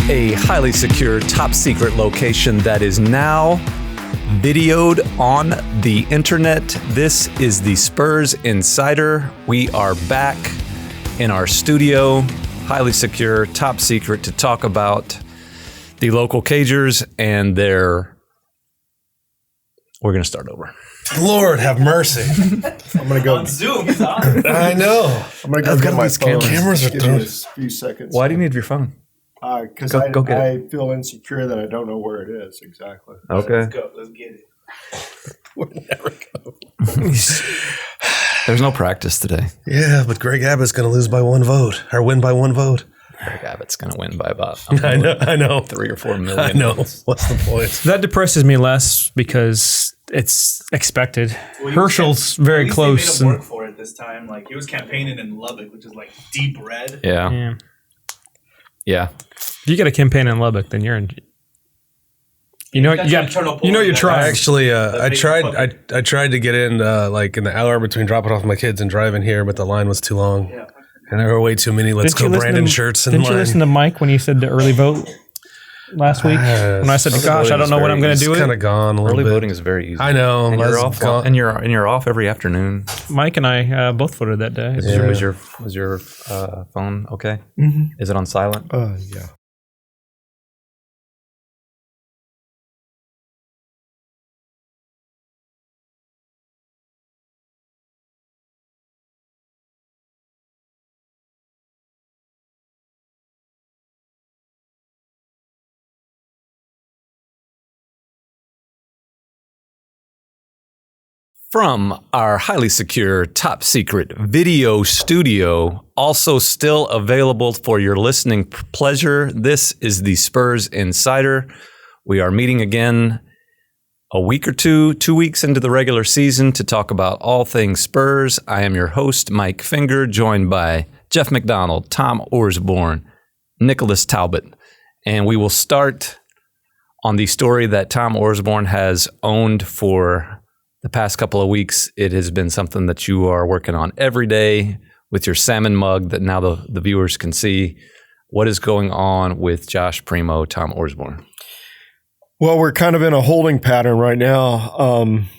a highly secure, top secret location that is now videoed on the internet. This is the Spurs Insider. We are back in our studio, highly secure, top secret, to talk about the local Cagers and their... We're going to start over. Lord have mercy. I'm going to go on Zoom. He's on. I know. I'm going to go get my phone. Cameras are Give me a few seconds. Why do you need your phone? Because Go get I feel insecure that I don't know where it is exactly. Okay. Let's go. Let's get it. We'll never go. There's no practice today. Yeah, but Greg Abbott's going to lose by one vote, or win by one vote. Greg Abbott's going to win by about I know. 3 or 4 million. I know. votes. What's the point? That depresses me less because it's expected. Well, Herschel's at very least close. They made him work for it this time. Like, he was campaigning in Lubbock, which is like deep red. Yeah. If you get a campaign in Lubbock, then you're in. You're trying. Actually, I tried to get in like in the hour between dropping off my kids and driving here, but the line was too long. Yeah. And there were way too many Let's Go Brandon shirts in line. Didn't you listen to Mike when he said the early vote last week? When I said, gosh, I don't know when I'm going to do it. Kind of gone a little Early bit. voting is very easy. I know. And you're off. And you're off every afternoon. Mike and I both voted that day. Was your phone okay? Mm-hmm. Is it on silent? Yeah. From our highly secure, top secret video studio, also still available for your listening pleasure, this is the Spurs Insider. We are meeting again a week or 2 weeks into the regular season to talk about all things Spurs. I am your host, Mike Finger, joined by Jeff McDonald, Tom Orsborn, Nicholas Talbot. And we will start on the story that Tom Orsborn has owned for the past couple of weeks. It has been something that you are working on every day with your salmon mug that now the viewers can see. What is going on with Josh Primo, Tom Orsborn? Well, we're kind of in a holding pattern right now.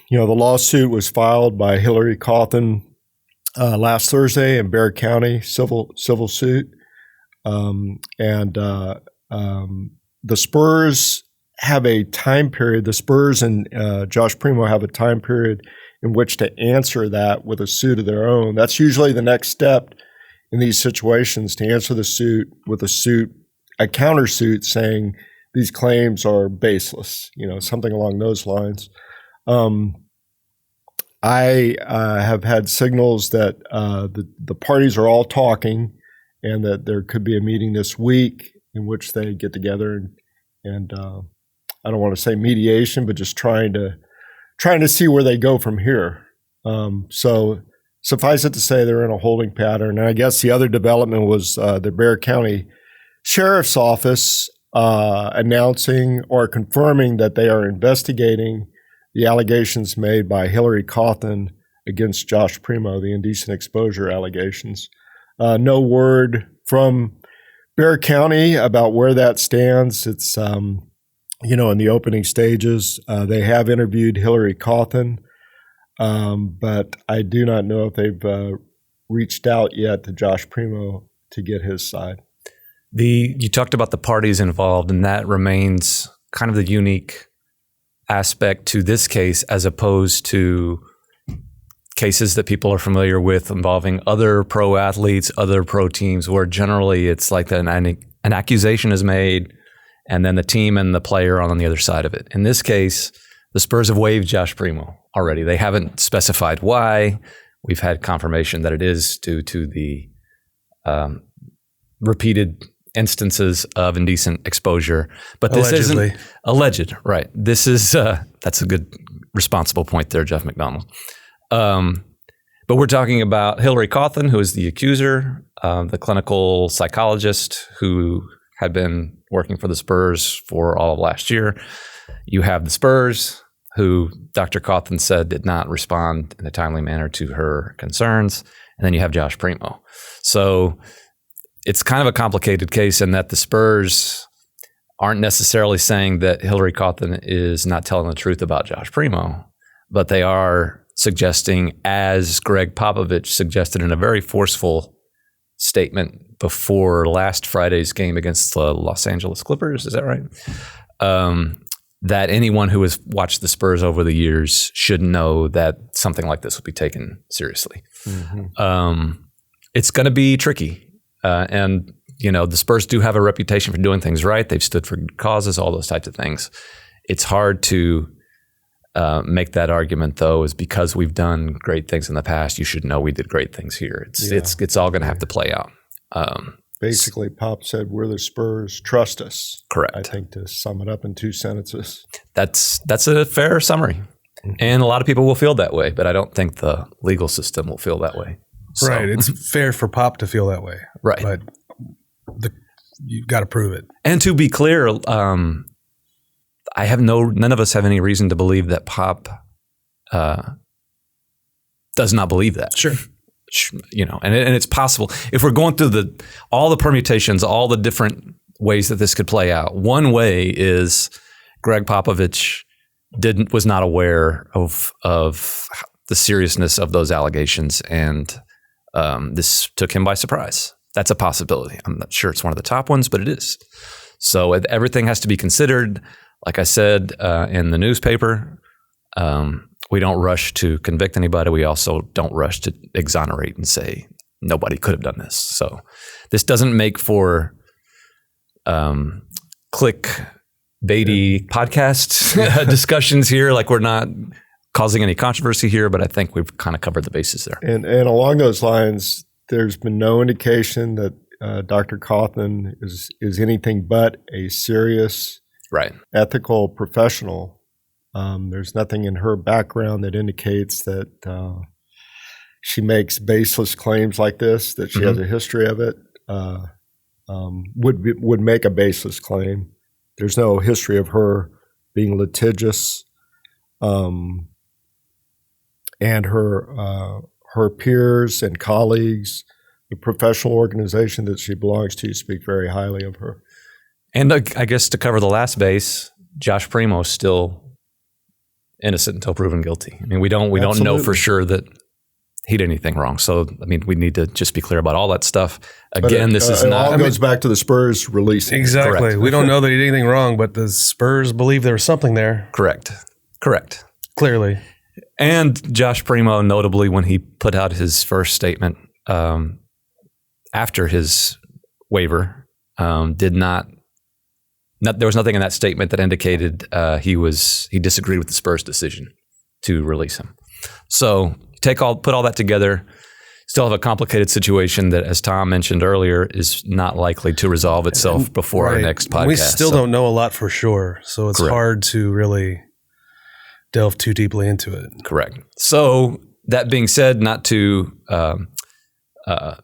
The lawsuit was filed by Hillary Cawthon last Thursday in Bexar County, civil suit. The Spurs have a time period. The Spurs and Josh Primo have a time period in which to answer that with a suit of their own. That's usually the next step in these situations, to answer the suit with a countersuit saying these claims are baseless, something along those lines. I have had signals that the parties are all talking and that there could be a meeting this week in which they get together and I don't want to say mediation, but just trying to see where they go from here. So suffice it to say, they're in a holding pattern. And I guess the other development was the Bexar County Sheriff's Office announcing or confirming that they are investigating the allegations made by Hillary Cawthon against Josh Primo, the indecent exposure allegations. No word from Bexar County about where that stands. It's in the opening stages. They have interviewed Hillary Cawthon, but I do not know if they've reached out yet to Josh Primo to get his side. You talked about the parties involved, and that remains kind of the unique aspect to this case as opposed to cases that people are familiar with involving other pro athletes, other pro teams, where generally it's like an accusation is made and then the team and the player are on the other side of it. In this case, the Spurs have waived Josh Primo already. They haven't specified why. We've had confirmation that it is due to the repeated instances of indecent exposure. But this Allegedly. isn't alleged, right? This is that's a good responsible point there, Jeff McDonald. But we're talking about Hillary Cawthon, who is the accuser, the clinical psychologist who had been working for the Spurs for all of last year. You have the Spurs, who Dr. Cawthon said did not respond in a timely manner to her concerns. And then you have Josh Primo. So it's kind of a complicated case in that the Spurs aren't necessarily saying that Hillary Cawthon is not telling the truth about Josh Primo, but they are suggesting, as Greg Popovich suggested in a very forceful statement before last Friday's game against the Los Angeles Clippers, is that right? That anyone who has watched the Spurs over the years should know that something like this will be taken seriously. It's going to be tricky. And, the Spurs do have a reputation for doing things right. They've stood for causes, all those types of things. It's hard to make that argument, though, is because we've done great things in the past, you should know we did great things here. It's all going to have to play out. Basically, Pop said, we're the Spurs, trust us. Correct. I think to sum it up in 2 sentences. That's a fair summary. And a lot of people will feel that way, but I don't think the legal system will feel that way. So, Right. It's fair for Pop to feel that way. Right. But you've got to prove it. And to be clear, none of us have any reason to believe that Pop does not believe that. Sure. And it's possible if we're going through all the permutations, all the different ways that this could play out. One way is Greg Popovich was not aware of the seriousness of those allegations, and this took him by surprise. That's a possibility. I'm not sure it's one of the top ones, but it is. So everything has to be considered. Like I said in the newspaper, we don't rush to convict anybody. We also don't rush to exonerate and say nobody could have done this. So this doesn't make for clickbaity podcast discussions here. Like, we're not causing any controversy here, but I think we've kind of covered the bases there. And along those lines, there's been no indication that Dr. Cawthon is anything but a serious, right, ethical professional. There's nothing in her background that indicates that she makes baseless claims like this, that she has a history of it, would make a baseless claim. There's no history of her being litigious, and her peers and colleagues, the professional organization that she belongs to, speak very highly of her. And I guess to cover the last base, Josh Primo is still innocent until proven guilty. I mean, we don't know for sure that he did anything wrong. So, I mean, we need to just be clear about all that stuff. Again, this is not. It all goes back to the Spurs releasing. Exactly. Correct. We don't know that he did anything wrong, but the Spurs believe there was something there. Correct. Clearly. And Josh Primo, notably, when he put out his first statement after his waiver, there was nothing in that statement that indicated he disagreed with the Spurs' decision to release him. So put all that together, still have a complicated situation that, as Tom mentioned earlier, is not likely to resolve itself before our next podcast. We still don't know a lot for sure, so it's hard to really delve too deeply into it. Correct. So that being said, not to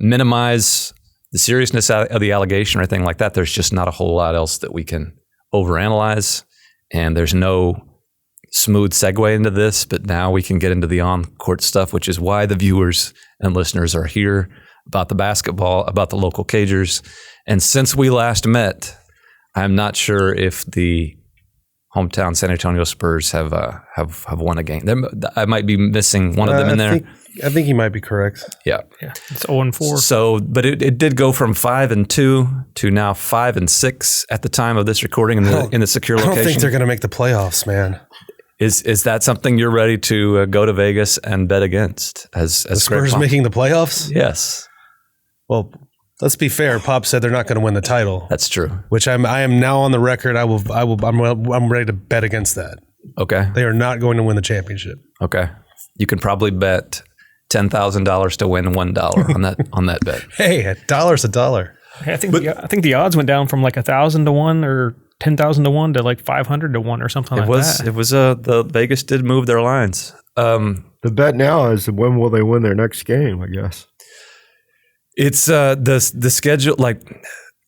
minimize the seriousness of the allegation or anything like that, there's just not a whole lot else that we can overanalyze, and there's no smooth segue into this, but now we can get into the on-court stuff, which is why the viewers and listeners are here, about the basketball, about the local Cagers. And since we last met, I'm not sure if the hometown San Antonio Spurs have won a game. I might be missing one of them in there. I think you might be correct. Yeah. It's 0-4. So, but it did go from 5-2 to now 5-6 at the time of this recording in the secure location. I don't think they're going to make the playoffs, man. Is that something you're ready to go to Vegas and bet against? As the Spurs making the playoffs? Yes. Well, let's be fair. Pop said they're not going to win the title. That's true. Which I am now on the record. I'm ready to bet against that. Okay. They are not going to win the championship. Okay. You can probably bet $10,000 to win $1 on that bet. Hey, $1's $1. I think the odds went down from like 1,000 to 1 or 10,000 to 1 to like 500 to 1 or something like that. It was the Vegas did move their lines. The bet now is when will they win their next game, I guess. It's the schedule. Like,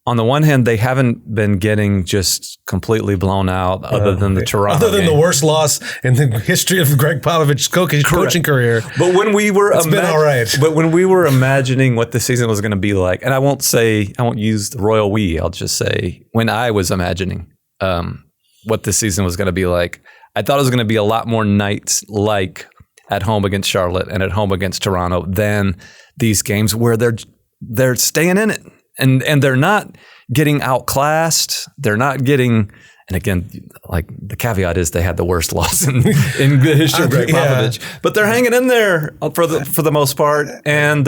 on the one hand, they haven't been getting just completely blown out, other than the Toronto the worst loss in the history of Greg Popovich's coaching career. But when we were been all right. But when we were imagining what the season was going to be like, and I won't use the royal we, I'll just say when I was imagining what this season was going to be like. I thought it was going to be a lot more nights like at home against Charlotte and at home against Toronto than these games where they're staying in it and they're not getting outclassed. They're not getting, and again, like the caveat is they had the worst loss in the history of Greg Popovich, but they're hanging in there for the most part. And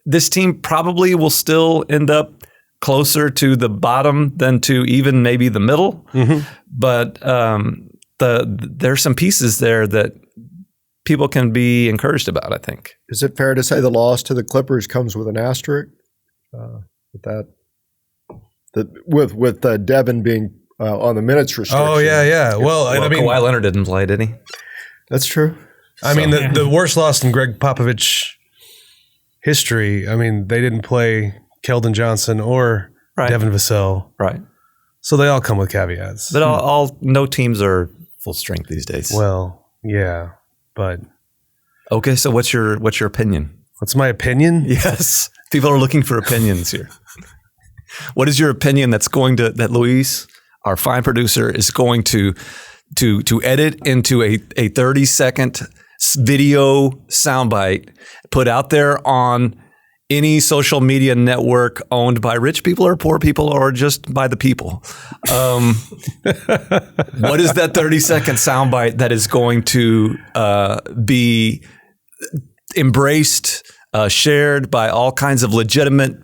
this team probably will still end up closer to the bottom than to even maybe the middle. Mm-hmm. But there's some pieces there that people can be encouraged about, I think. Is it fair to say the loss to the Clippers comes with an asterisk? With Devin being on the minutes restriction. Oh, yeah. Well, I mean, Kawhi Leonard didn't play, did he? That's true. I mean, the worst loss in Greg Popovich history, I mean, they didn't play Keldon Johnson or Devin Vassell. Right. So they all come with caveats. But no teams are full strength these days. Well, yeah, but okay. So what's your opinion? What's my opinion? Yes, people are looking for opinions here. What is your opinion that Luis, our fine producer, is going to edit into a 30-second video soundbite, put out there on any social media network owned by rich people or poor people or just by the people? What is that 30-second soundbite that is going to be embraced, shared by all kinds of legitimate,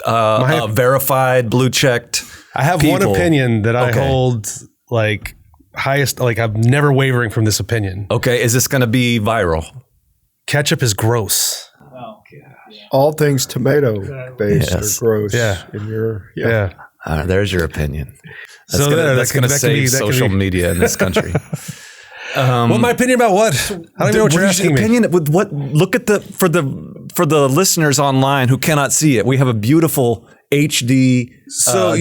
verified, blue-checked I have people? One opinion that I hold like highest, like I'm never wavering from this opinion. Okay, is this going to be viral? Ketchup is gross. Oh, gosh. All things tomato-based are gross. Yeah. There's your opinion. That's So that's going to save social media in this country. Well, my opinion about what? I don't even know what you're asking me. Opinion with what? Look at for the listeners online who cannot see it. We have a beautiful HD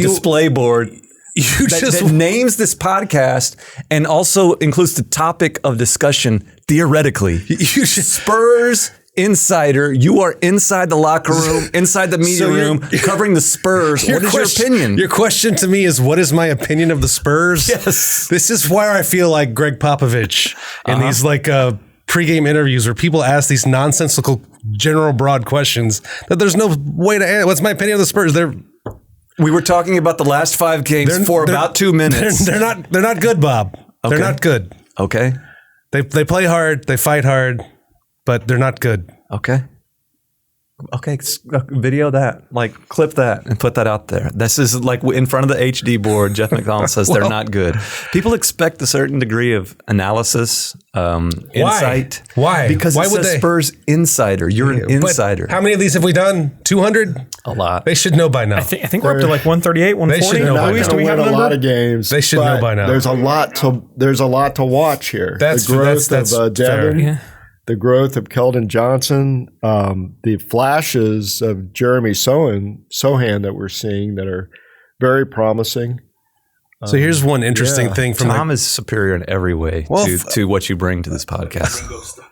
display board. That names this podcast and also includes the topic of discussion theoretically. Spurs Insider. You are inside the locker room, inside the media room, covering the Spurs. What is your opinion? Your question to me is, what is my opinion of the Spurs? Yes. This is where I feel like Greg Popovich in these pregame interviews where people ask these nonsensical, general, broad questions that there's no way to answer. What's my opinion of the Spurs? We were talking about the last 5 games for about 2 minutes. They're not good, Bob. Okay. They're not good. Okay. They play hard. They fight hard, but they're not good. Okay. Video that, clip that and put that out there. This is like in front of the HD board. Jeff McDonald says they're not good. People expect a certain degree of analysis, insight. Why? Because why it would says they? Spurs Insider. You're an insider. But how many of these have we done? 200? A lot. They should know by now. I think we're up to 138, 140. They should know by now. Do we have a lot of games. They should know by now. There's a lot to watch here. That's the growth of Devin. Yeah. The growth of Keldon Johnson, the flashes of Jeremy Sohan that we're seeing that are very promising. So here's one interesting thing from Tom is superior in every way to what you bring to this podcast.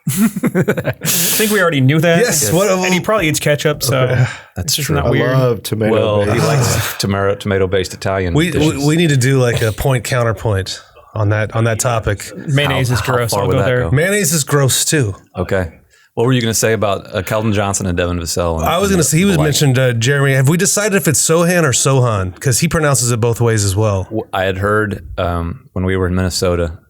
I think we already knew that. Yes. And he probably eats ketchup, so that's just true. not I weird. love tomato. Well, he likes tomato-based Italian dishes. We need to do like a point counterpoint on that topic. Mayonnaise is gross. far I'll would go that there. go? Mayonnaise is gross too. Okay. What were you going to say about Keldon Johnson and Devin Vassell? I was going to say, he was mentioned, Jeremy. Have we decided if it's Sohan or Sohan? Because he pronounces it both ways as well. I had heard when we were in Minnesota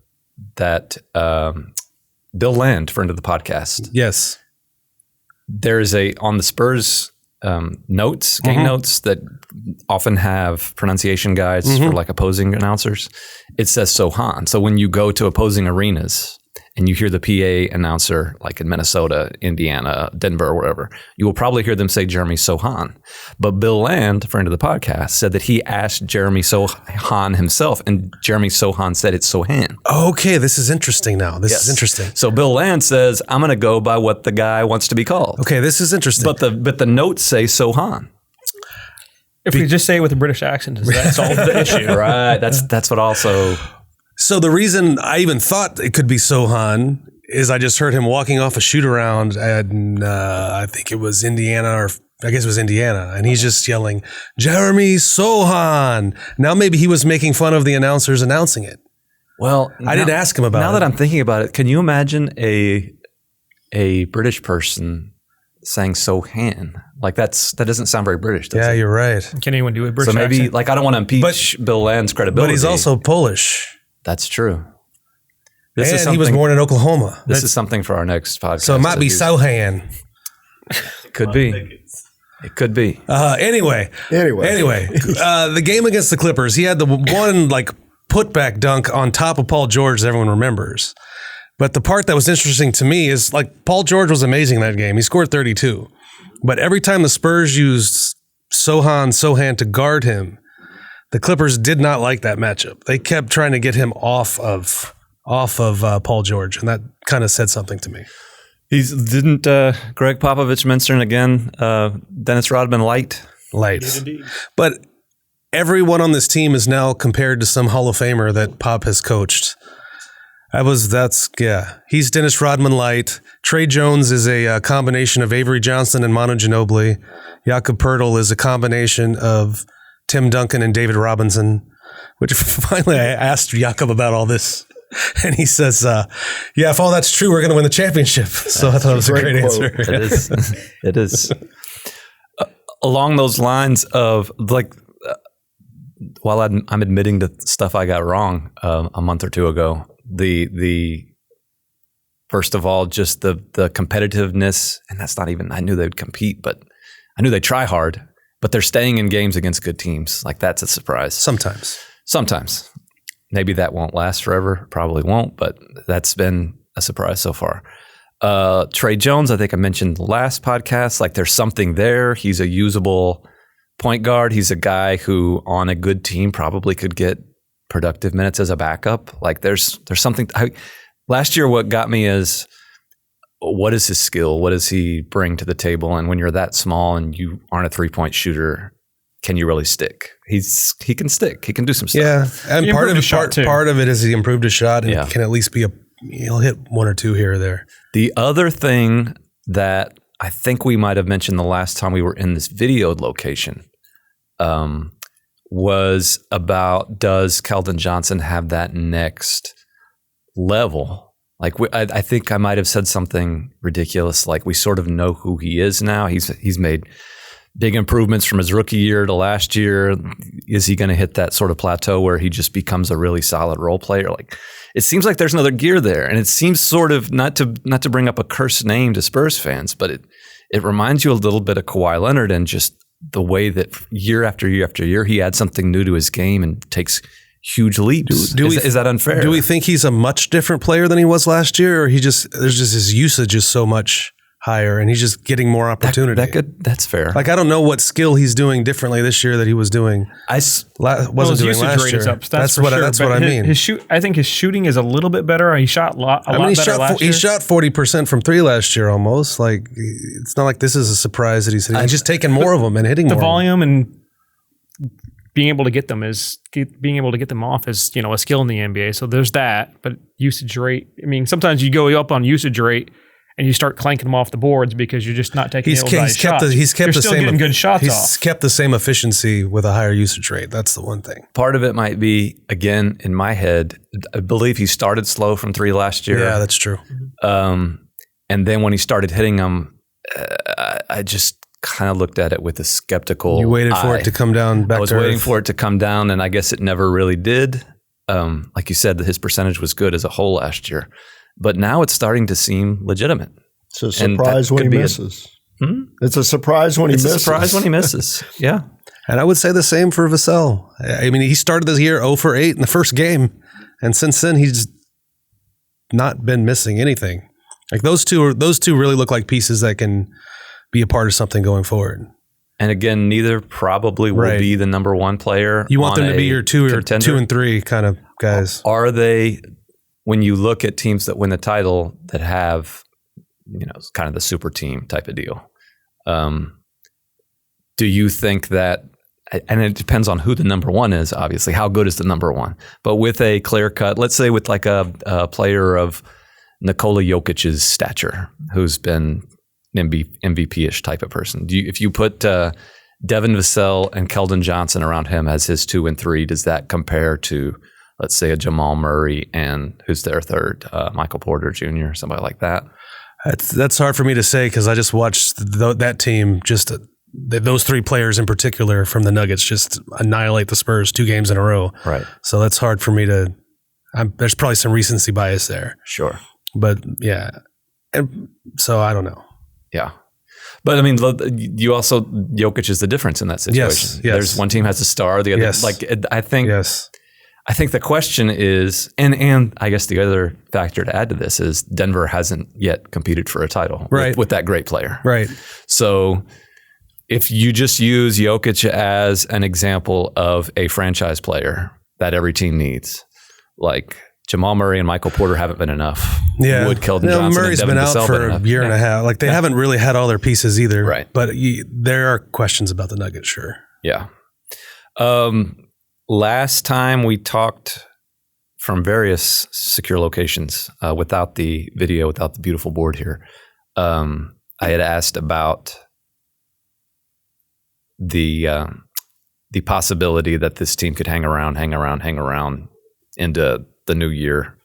that Bill Land, friend of the podcast, Yes. there is on the Spurs notes, game notes that often have pronunciation guides for opposing announcers. It says Sohan. So when you go to opposing arenas and you hear the PA announcer, like in Minnesota, Indiana, Denver, or wherever, you will probably hear them say Jeremy Sohan. But Bill Land, friend of the podcast, said that he asked Jeremy Sohan himself, and Jeremy Sohan said it's Sohan. Okay, this is interesting now. This is interesting. So Bill Land says, I'm going to go by what the guy wants to be called. Okay, this is interesting. But the notes say Sohan. If we just say it with a British accent, does that solve the issue? Right. That's what also... So the reason I even thought it could be Sohan is I just heard him walking off a shoot around at, I think it was Indiana or I guess it was Indiana, and he's just yelling, Jeremy Sohan. Now maybe he was making fun of the announcers announcing it. Well, I didn't ask him about it. Now that I'm thinking about it, can you imagine a British person saying Sohan? Like that doesn't sound very British, does it? You're right. Can anyone do a British So maybe, accent? like, I don't want to impeach Bill Land's credibility. But he's also Polish. That's true. And he was born in Oklahoma. This is something for our next podcast. So it might be Sohan. It could be. It could be. Anyway, the game against the Clippers, he had the one like putback dunk on top of Paul George that everyone remembers. But the part that was interesting to me is like Paul George was amazing that game. He scored 32. But every time the Spurs used Sohan to guard him, the Clippers did not like that matchup. They kept trying to get him off of Paul George, and that kind of said something to me. Didn't Greg Popovich mention again Dennis Rodman light? But everyone on this team is now compared to some Hall of Famer that Pop has coached. He's Dennis Rodman light. Trey Jones is a combination of Avery Johnson and Manu Ginobili. Jakob Poeltl is a combination of Tim Duncan and David Robinson. Which finally I asked Jakob about all this. And he says, if all that's true, we're going to win the championship. So I thought it was a great answer. It is. It is. Along those lines of like, while I'm admitting to stuff I got wrong a month or two ago, the first of all, just the competitiveness, and that's not even, I knew they'd compete, but I knew they'd try hard, but they're staying in games against good teams. Like that's a surprise. Sometimes. Maybe that won't last forever. Probably won't, but that's been a surprise so far. Trey Jones, I think I mentioned last podcast, like there's something there. He's a usable point guard. He's a guy who on a good team probably could get productive minutes as a backup. Like there's something. Last year, what got me is what is his skill? What does he bring to the table? And when you're that small and you aren't a 3-point shooter, can you really stick? He can stick. He can do some stuff. Yeah, and part of it is he improved his shot and can at least be he'll hit one or two here or there. The other thing that I think we might have mentioned the last time we were in this videoed location was about, does Keldon Johnson have that next level? Like I think I might have said something ridiculous. Like we sort of know who he is now. He's made big improvements from his rookie year to last year. Is he going to hit that sort of plateau where he just becomes a really solid role player? Like it seems like there's another gear there, and it seems sort of not to bring up a cursed name to Spurs fans, but it reminds you a little bit of Kawhi Leonard and just the way that year after year after year he adds something new to his game and takes huge leaps. Is that unfair? Do we think he's a much different player than he was last year, or there's just his usage is so much higher and he's just getting more opportunity? That's fair. Like I don't know what skill he's doing differently this year that he was doing. Wasn't doing last year. That's what I mean. I think his shooting is a little bit better. He shot a lot better last year. He shot 40% from three last year almost. Like it's not like this is a surprise that he's hitting. He's just taking more of them and hitting more. The volume and being able to get them off is a skill in the NBA. So there's that. But usage rate. I mean, sometimes you go up on usage rate and you start clanking them off the boards because you're just not taking shots. You're still getting good shots off. He's kept the same efficiency with a higher usage rate. That's the one thing. Part of it might be, again, in my head, I believe he started slow from three last year. Yeah, that's true. And then when he started hitting them, I just kind of looked at it with a skeptical You waited for it to come down back to I was waiting for it to come down, and I guess it never really did. Like you said, his percentage was good as a whole last year. But now it's starting to seem legitimate. It's a surprise when he misses. It's a surprise when he misses. It's a surprise when he misses. Yeah. And I would say the same for Vassell. I mean, he started this year 0 for 8 in the first game. And since then, he's not been missing anything. Like those two really look like pieces that can be a part of something going forward. And again, neither probably will be the number one player. You want them to be your 2 and 3 kind of guys. Are they? When you look at teams that win the title that have, kind of the super team type of deal, do you think that, and it depends on who the number one is, obviously, how good is the number one, but with a clear cut, let's say with like a player of Nikola Jokic's stature, who's been, MVP-ish type of person. If you put Devin Vassell and Keldon Johnson around him as his 2 and 3, does that compare to, let's say, a Jamal Murray and who's their third, Michael Porter Jr., somebody like that? That's hard for me to say because I just watched that team, those 3 players in particular from the Nuggets just annihilate the Spurs 2 games in a row. Right. So that's hard for me to. There's probably some recency bias there. Sure. But yeah, and so I don't know. Yeah. But I mean, you also, Jokic is the difference in that situation. Yes. There's one team has a star, the other, Yes. I think the question is, and I guess the other factor to add to this is Denver hasn't yet competed for a title with that great player. Right. So if you just use Jokic as an example of a franchise player that every team needs, like Jamal Murray and Michael Porter haven't been enough. Yeah. Would Keldon Johnson Murray's and Devin been out Vassell for a year and a half. Like they haven't really had all their pieces either. Right. But there are questions about the Nuggets, sure. Yeah. Last time we talked from various secure locations without the video, without the beautiful board here. I had asked about the possibility that this team could hang around into the new year,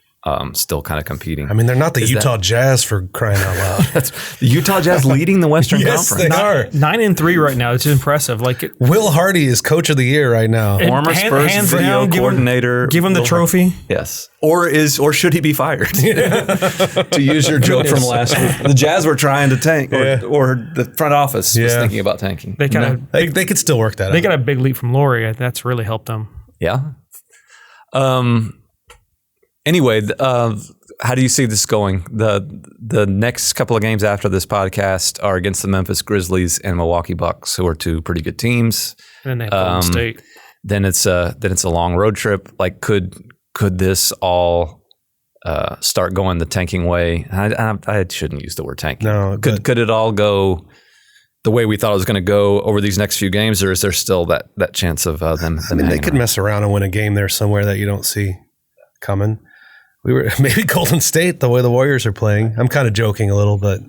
still kind of competing. I mean, they're not the Utah Jazz for crying out loud. That's the Utah Jazz leading the Western Yes, Conference. they are. 9-3 right now. It's impressive. Like Will Hardy is coach of the year right now. Former Spurs hands video down, coordinator. give him the trophy. Yes. Or should he be fired? To use your joke from last week. The Jazz were trying to tank, or the front office was thinking about tanking. They could still work that out. They got a big leap from Laurie. That's really helped them. Yeah. Anyway, how do you see this going? The next couple of games after this podcast are against the Memphis Grizzlies and Milwaukee Bucks, who are 2 pretty good teams. And then they have Golden State. Then it's a long road trip. Like, could this all start going the tanking way? I shouldn't use the word tanking. No, could it all go the way we thought it was going to go over these next few games, or is there still that chance of them? I mean, they could mess around and win a game there somewhere that you don't see coming. We were maybe Golden State, the way the Warriors are playing. I'm kind of joking a little, but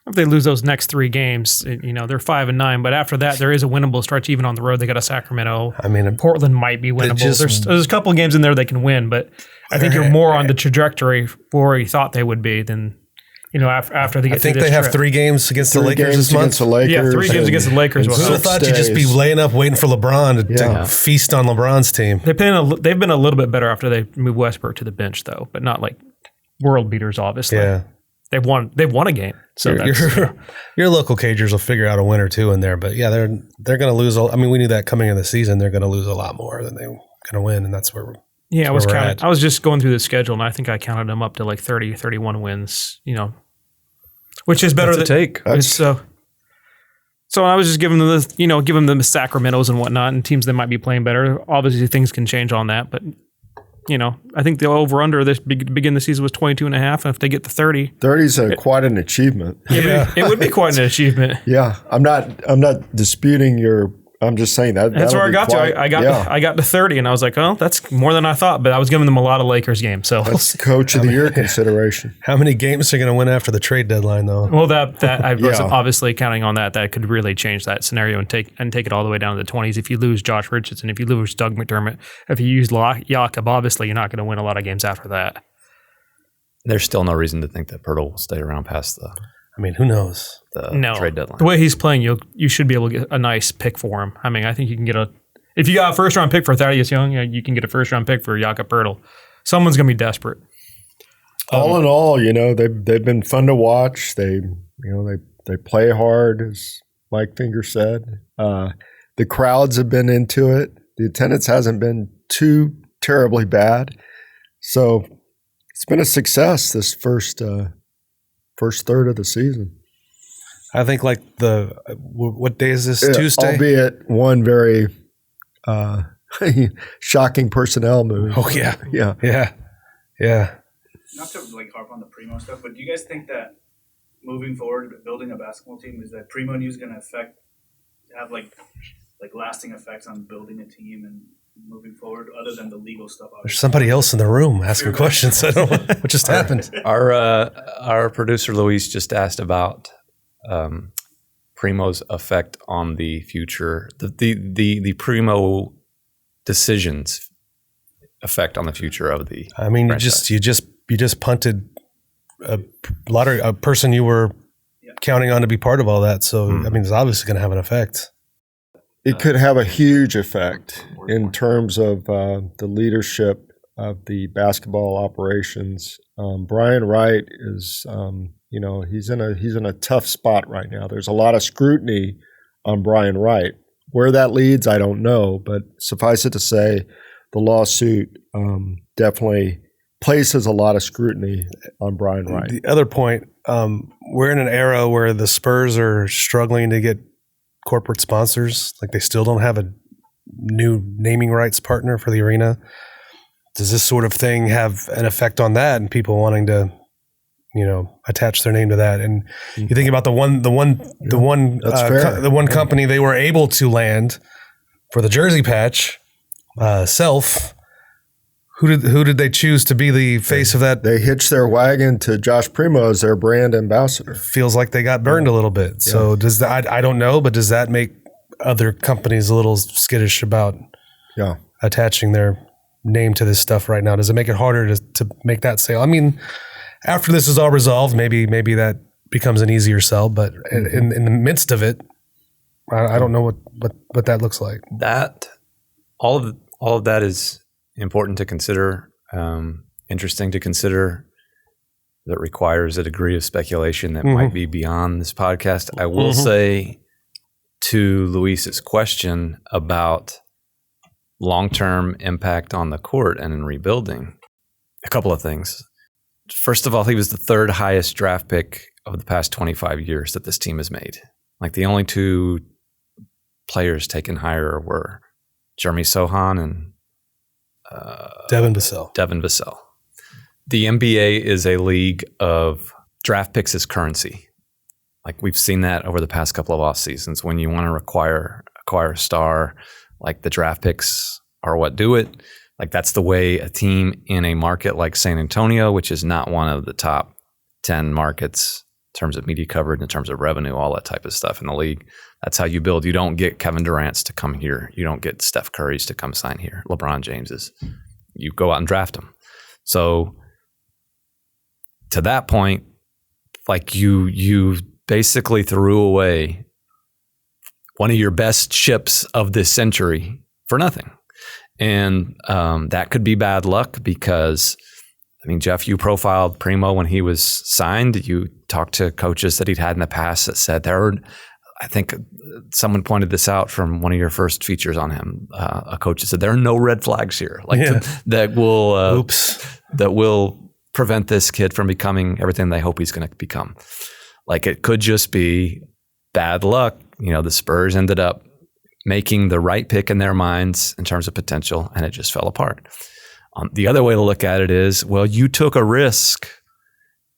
if they lose those next 3 games, they're 5-9. But after that, there is a winnable stretch even on the road. They got a Sacramento. I mean, Portland might be winnable. There's a couple of games in there they can win, but I think you're more on the trajectory where you thought they would be than after they get. I think they have 3 games against the Lakers this month. Yeah, 3 games against the Lakers. Who would have thought you'd just be laying up waiting for LeBron to feast on LeBron's team? They've been a little bit better after they moved Westbrook to the bench, though, but not like world beaters, obviously. Yeah. They've won a game. So your local Cagers will figure out a win or 2 in there, but yeah, they're going to lose. I mean, we knew that coming in the season, they're going to lose a lot more than they're going to win, and that's where. Yeah, I was just going through the schedule, and I think I counted them up to like 30, 31 wins. Which is better than take. So I was just giving them the Sacramentos and whatnot, and teams that might be playing better. Obviously, things can change on that, but I think the over under this begin the season was 22.5, and if they get to 30, 30 is quite an achievement. It would be quite an achievement. Yeah, I'm not disputing your. I'm just saying that's where I got to. I got to 30, and I was like, oh, that's more than I thought. But I was giving them a lot of Lakers games. So that's coach of the year consideration. How many games are going to win after the trade deadline, though? Well, that I was obviously counting on that. That could really change that scenario and take it all the way down to the 20s. If you lose Josh Richardson, if you lose Doug McDermott, if you use Jakob, obviously you're not going to win a lot of games after that. There's still no reason to think that Pirtle will stay around past the. I mean, who knows? Trade deadline. The way he's playing, you should be able to get a nice pick for him. I mean, I think you can get if you got a first round pick for Thaddeus Young, you can get a first round pick for Jakob Pirtle. Someone's going to be desperate. All in all, they've been fun to watch. They play hard, as Mike Finger said. The crowds have been into it. The attendance hasn't been too terribly bad. So it's been a success this first third of the season. I think what day is this? Tuesday? Albeit one very shocking personnel move. Oh, yeah. Yeah. Not to harp on the Primo stuff, but do you guys think that moving forward, building a basketball team, is that Primo news going to have lasting effects on building a team and moving forward, other than the legal stuff? There's somebody else in the room asking questions. I don't know what just happened. Our producer Luis just asked about Primo's effect on the future, the Primo decisions effect on the future of the. I mean, franchise. you just punted a person you were counting on to be part of all that. So I mean, it's obviously going to have an effect. It could have a huge effect in terms of the leadership of the basketball operations. Brian Wright is, he's in a tough spot right now. There's a lot of scrutiny on Brian Wright. Where that leads, I don't know, but suffice it to say, the lawsuit definitely places a lot of scrutiny on Brian Wright. The other point, we're in an era where the Spurs are struggling to get corporate sponsors. Like, they still don't have a new naming rights partner for the arena. Does this sort of thing have an effect on that and people wanting to, attach their name to that? And you think about the one company they were able to land for the jersey patch, Self. Who did they choose to be the face of that? They hitched their wagon to Josh Primo as their brand ambassador. Feels like they got burned a little bit. So does that? I don't know, but does that make other companies a little skittish about attaching their name to this stuff right now? Does it make it harder to make that sale? I mean, after this is all resolved, maybe that becomes an easier sell. But in the midst of it, I don't know what that looks like. That all of that is important to consider, interesting to consider, that requires a degree of speculation that might be beyond this podcast. I will say to Luis's question about long-term impact on the court and in rebuilding, a couple of things. First of all, he was the third highest draft pick of the past 25 years that this team has made. Like, the only two players taken higher were Jeremy Sohan and Devin Vassell. The NBA is a league of draft picks as currency. Like, we've seen that over the past couple of off seasons. When you want to acquire a star, like, the draft picks are what do it. Like, that's the way a team in a market like San Antonio, which is not one of the top 10 markets in terms of media coverage, in terms of revenue, all that type of stuff in the league. That's how you build. You don't get Kevin Durant's to come here. You don't get Steph Curry's to come sign here. LeBron James's. You go out and draft them. So to that point, like, you basically threw away one of your best ships of this century for nothing. And that could be bad luck because, I mean, Jeff, you profiled Primo when he was signed. You talked to coaches that he'd had in the past that said I think someone pointed this out from one of your first features on him. A coach said there are no red flags here, that will prevent this kid from becoming everything they hope he's going to become. Like, it could just be bad luck. The Spurs ended up making the right pick in their minds in terms of potential, and it just fell apart. The other way to look at it is, well, you took a risk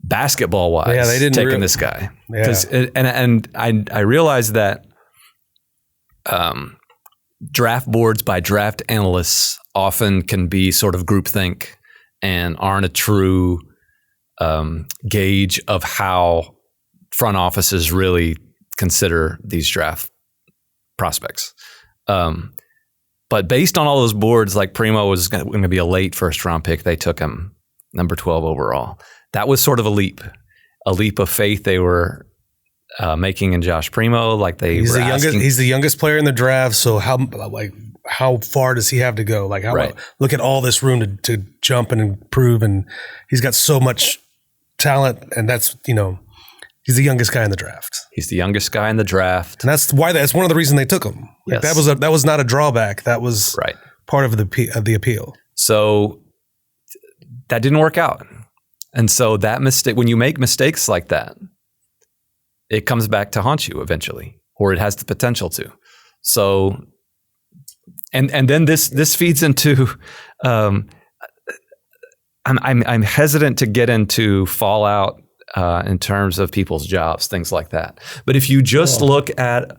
basketball-wise, they didn't taking this guy. And I realize that draft boards by draft analysts often can be sort of groupthink and aren't a true gauge of how front offices really consider these draft prospects. But based on all those boards, like, Primo was going to be a late first-round pick. They took him number 12 overall. That was sort of a leap of faith they were making in Josh Primo. Like, he's the youngest player in the draft. So how far does he have to go? Like, look at all this room to jump and improve, and he's got so much talent, and that's he's the youngest guy in the draft. He's the youngest guy in the draft, and that's one of the reasons they took him. Like, yes. That was not a drawback. That was part of the appeal. So that didn't work out. And so that mistake, when you make mistakes like that, it comes back to haunt you eventually, or it has the potential to. So, and then this feeds into, I'm hesitant to get into fallout in terms of people's jobs, things like that. But if you just look at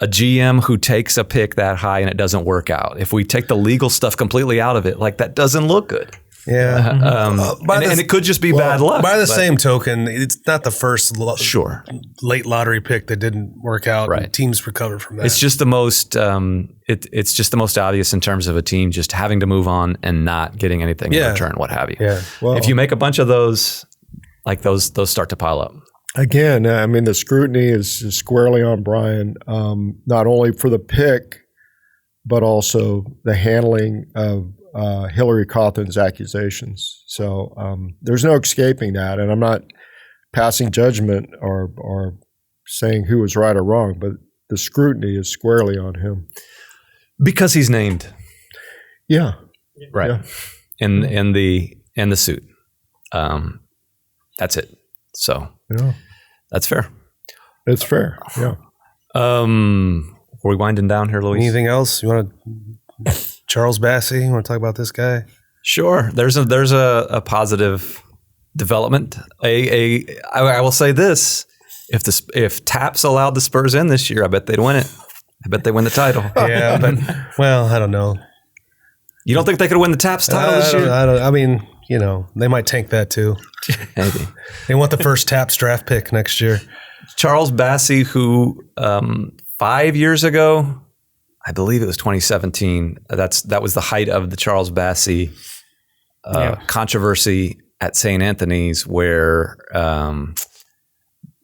a GM who takes a pick that high and it doesn't work out. If we take the legal stuff completely out of it, like that doesn't look good. Yeah. And it could just be bad luck. By the same token, it's not the first Sure. late lottery pick that didn't work out. Right. And teams recovered from that. It's just the most it's just the most obvious in terms of a team just having to move on and not getting anything in return, what have you. Yeah. Well, If you make a bunch of those, like those start to pile up. again, I mean, the scrutiny is squarely on Brian, not only for the pick, but also the handling of Hillary Cawthon's accusations. So there's no escaping that. And I'm not passing judgment or saying who was right or wrong, but the scrutiny is squarely on him. Because he's named. Yeah. Right. Yeah. In the suit. That's it. So Yeah. that's fair. It's fair. Yeah. Are we winding down here, Luis? Anything else? You want to Charles Bassey? You want to talk about this guy? Sure. There's a positive development. I will say this: if Taps allowed the Spurs in this year, I bet they'd win it. I bet they win the title. Yeah, but well, I don't know. You don't think they could win the Taps title this year? I mean, they might tank that too. Maybe. They want the first Taps draft pick next year. Charles Bassey, who 5 years ago, I believe it was 2017. That was the height of the Charles Bassey controversy at St. Anthony's, where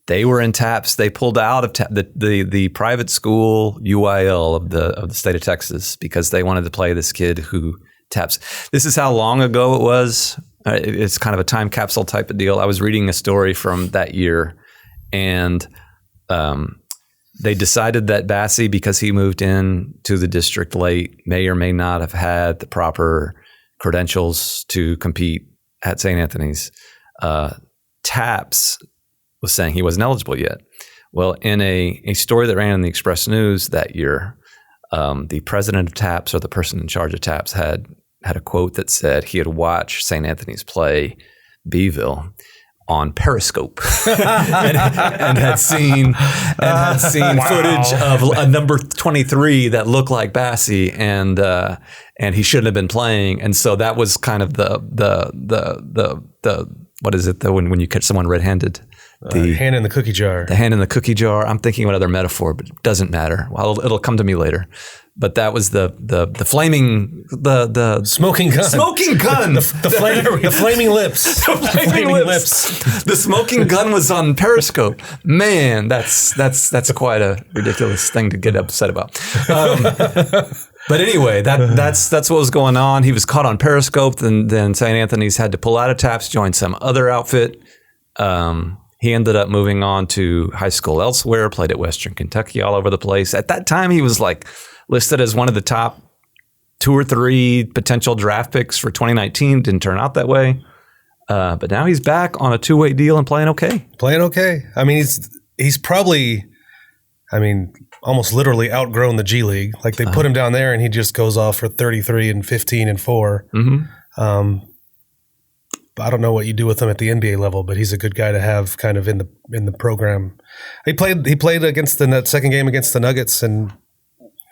they were in Taps. They pulled out of the private school UIL of the state of Texas because they wanted to play this kid who Taps. This is how long ago it was. It's kind of a time capsule type of deal. I was reading a story from that year, and they decided that Bassey, because he moved in to the district late, may or may not have had the proper credentials to compete at St. Anthony's. Taps was saying he wasn't eligible yet. Well, in a story that ran in the Express News that year, the president of Taps, or the person in charge of Taps, had a quote that said he had watched St. Anthony's play Beeville on Periscope and had seen footage of a number 23 that looked like Bassey, and he shouldn't have been playing. And so that was kind of the what is it, when you catch someone red-handed? The hand in the cookie jar. The hand in the cookie jar. I'm thinking of another metaphor, but it doesn't matter. Well, it'll come to me later. But that was the flaming the smoking gun. Smoking gun. the flaming lips. The flaming lips. The smoking gun was on Periscope. Man, that's quite a ridiculous thing to get upset about. But anyway, that's what was going on. He was caught on Periscope. Then St. Anthony's had to pull out of Taps, join some other outfit. He ended up moving on to high school elsewhere, played at Western Kentucky, all over the place. At that time, he was listed as one of the top 2 or 3 potential draft picks for 2019. Didn't turn out that way. But now he's back on a 2-way deal and playing okay. Playing okay. I mean, he's probably, almost literally outgrown the G League. Like they put him down there and he just goes off for 33 and 15 and 4. Mm-hmm. I don't know what you do with him at the NBA level, but he's a good guy to have kind of in the program. He played against that second game against the Nuggets and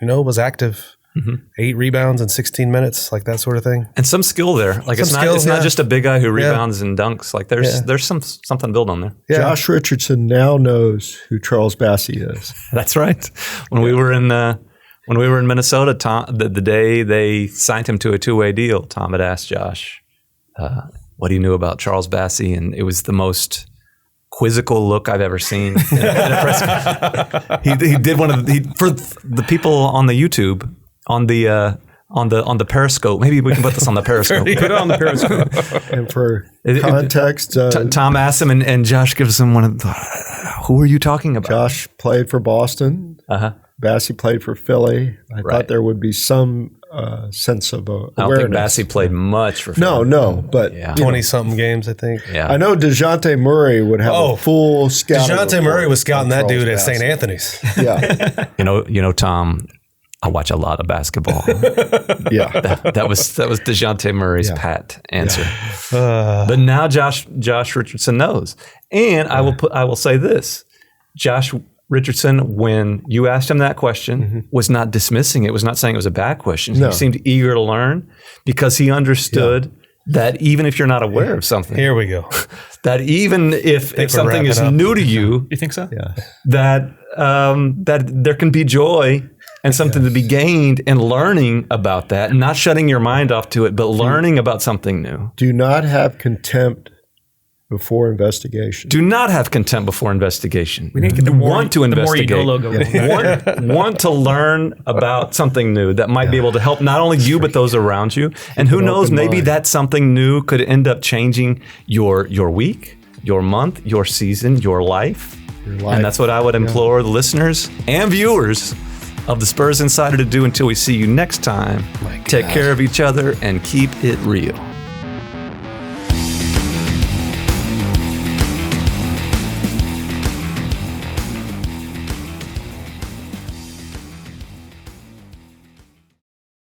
was active. Mm-hmm. 8 rebounds in 16 minutes, like that sort of thing. And some skill there. Like it's not just a big guy who rebounds and dunks. Like there's something to build on there. Yeah. Josh Richardson now knows who Charles Bassey is. That's right. When we were in Minnesota, Tom, the day they signed him to a 2-way deal, Tom had asked Josh what he knew about Charles Bassey, and it was the most quizzical look I've ever seen in a press. He did for the people on the YouTube on the Periscope. Maybe we can put this on the Periscope. Put it on the Periscope. And for context, Tom asked him, and Josh gives him one of who are you talking about? Josh played for Boston. Bassey played for Philly. I thought there would be some sense of awareness. I don't think Bassey played much for Philly. No, but 20-something games, I think. Yeah. I know DeJounte Murray would have a full scout. DeJounte Murray was scouting that dude at St. Anthony's. Yeah. You know, Tom, I watch a lot of basketball. Yeah. That was DeJounte Murray's pat answer. But now Josh Richardson knows. And I will say this. Josh Richardson, when you asked him that question, was not dismissing it, was not saying it was a bad question. No. He seemed eager to learn because he understood that even if you're not aware of something, Here we go. that even if something wrap is it up. new to you, You think so? Yeah. that there can be joy and something to be gained in learning about that, not shutting your mind off to it, but learning about something new. Do not have contempt before investigation. Do not have contempt before investigation. We need to get the more, want to the more you know investigate. logo. want to learn about something new that might be able to help not only you but those around you. And who an knows, open maybe mind. that something new could end up changing your week, your month, your season, your life. life. And that's what I would implore the listeners and viewers of the Spurs Insider to do until we see you next time. Take care of each other and keep it real.